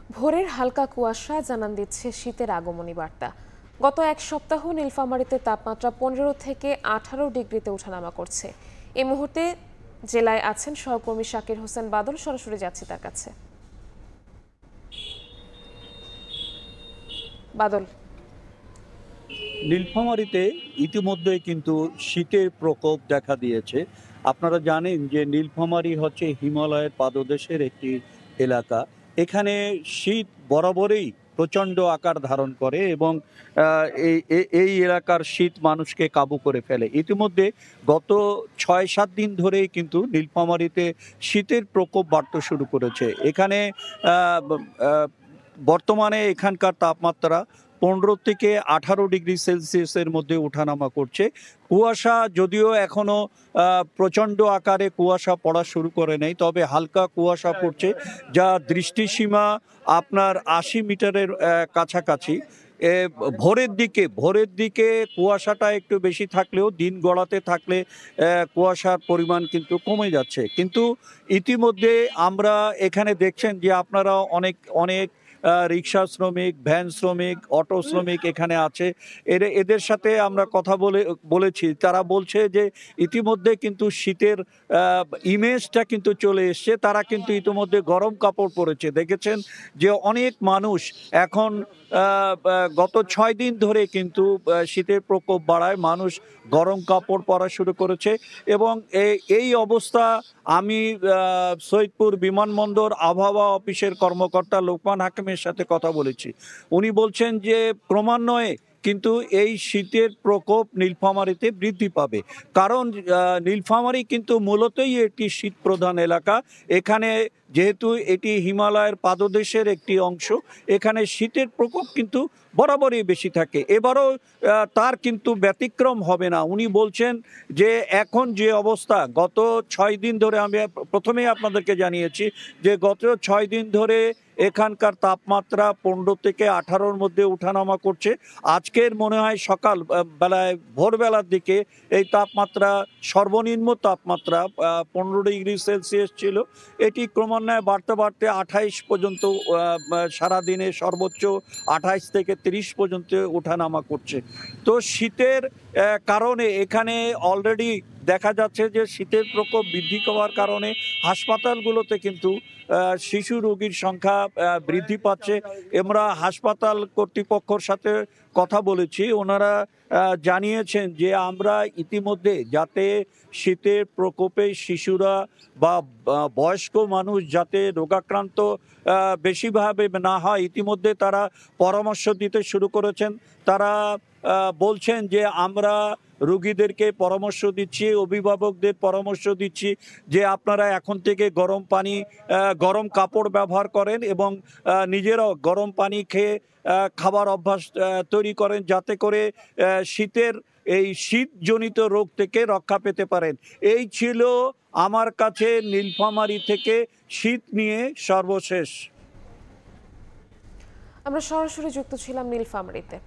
ভোরের হালকা কুয়াশা জানান দিচ্ছে শীতের আগমনী বার্তা। গত এক সপ্তাহ নীলফামারীতে তাপমাত্রা 15 থেকে 18 ডিগ্রিতে ওঠানামা করছে। এই মুহূর্তে জেলায় আছেন সহকর্মী শাকির হোসেন বাদল, সরাসরি যাচ্ছি তার কাছে। বাদল, নীলফামারীতে ইতিমধ্যে কিন্তু শীতের প্রকোপ দেখা দিয়েছে। আপনারা জানেন যে নীলফামারী হচ্ছে হিমালয়ের পাদদেশের একটি এলাকা। এখানে শীত বরাবরই প্রচণ্ড আকার ধারণ করে এবং এই এলাকার শীত মানুষকে কাবু করে ফেলে। ইতিমধ্যে গত ৬-৭ দিন ধরেই কিন্তু নীলফামারীতে শীতের প্রকোপ বাড়তে শুরু করেছে। এখানে বর্তমানে এখানকার তাপমাত্রা 15 থেকে 18 ডিগ্রি সেলসিয়াসের মধ্যে ওঠানামা করছে। কুয়াশা যদিও এখনো প্রচণ্ড আকারে কুয়াশা পড়া শুরু করে নেই, তবে হালকা কুয়াশা পড়ছে, যা দৃষ্টিসীমা আপনার ৮০ মিটারের কাছাকাছি। ভোরের দিকে কুয়াশাটা একটু বেশি থাকলেও দিন গড়াতে থাকলে কুয়াশার পরিমাণ কিন্তু কমে যাচ্ছে। কিন্তু ইতিমধ্যে আমরা এখানে দেখছেন যে আপনারা অনেক অনেক রিক্সা শ্রমিক, ভ্যান শ্রমিক, অটো শ্রমিক এখানে আছে। এদের সাথে আমরা কথা বলেছি, তারা বলছে যে ইতিমধ্যে কিন্তু শীতের ইমেজটা কিন্তু চলে এসছে। তারা কিন্তু ইতিমধ্যে গরম কাপড় পরেছে। দেখেছেন যে অনেক মানুষ এখন গত ৬ দিন ধরে কিন্তু শীতের প্রকোপ বাড়ায় মানুষ গরম কাপড় পরা শুরু করেছে। এবং এই অবস্থা আমি সৈয়দপুর বিমানবন্দর আবহাওয়া অফিসের কর্মকর্তা লোকমান হাকিমের সাথে কথা বলেছি। উনি বলছেন যে ক্রমান্বয়ে কিন্তু এই শীতের প্রকোপ নীলফামারীতে বৃদ্ধি পাবে, কারণ নীলফামারী কিন্তু মূলতই একটি শীত প্রধান এলাকা। এখানে যেহেতু এটি হিমালয়ের পাদদেশের একটি অংশ, এখানে শীতের প্রকোপ কিন্তু বরাবরই বেশি থাকে। এবারও তার কিন্তু ব্যতিক্রম হবে না। উনি বলছেন যে এখন যে অবস্থা, গত ৬ দিন ধরে আমি প্রথমেই আপনাদেরকে জানিয়েছি যে গত ৬ দিন ধরে এখানকার তাপমাত্রা 15 থেকে 18-র মধ্যে ওঠানামা করছে। আজকের মনে হয় সকাল বেলায় ভোরবেলার দিকে এই তাপমাত্রা সর্বনিম্ন তাপমাত্রা 15 ডিগ্রি সেলসিয়াস ছিল। এটি ক্রমান্বয়ে বাড়তে বাড়তে 28 পর্যন্ত, সারাদিনে সর্বোচ্চ 28 থেকে 30 পর্যন্ত ওঠানামা করছে। তো শীতের কারণে এখানে অলরেডি দেখা যাচ্ছে যে শীতের প্রকোপ বৃদ্ধি পাওয়ার কারণে হাসপাতালগুলোতে কিন্তু শিশু রোগীর সংখ্যা বৃদ্ধি পাচ্ছে। আমরা হাসপাতাল কর্তৃপক্ষের সাথে কথা বলেছি, ওনারা জানিয়েছেন যে আমরা ইতিমধ্যে যাতে শীতের প্রকোপে শিশুরা বা বয়স্ক মানুষ যাতে রোগাক্রান্ত বেশিভাবে না হয়, ইতিমধ্যে তারা পরামর্শ দিতে শুরু করেছেন। তারা বলছেন যে আমরা রোগীদেরকে পরামর্শ দিচ্ছি, অভিভাবকদের পরামর্শ দিচ্ছি যে আপনারা এখন থেকে গরম কাপড় ব্যবহার করেন এবং নিজেরাও গরম পানি খেয়ে খাবার অভ্যাস তৈরি করেন, যাতে করে এই শীতজনিত রোগ থেকে রক্ষা পেতে পারেন। এই ছিল আমার কাছে নীলফামারী থেকে শীত নিয়ে সর্বশেষ। আমরা সরাসরি যুক্ত ছিলাম নীলফামারীতে।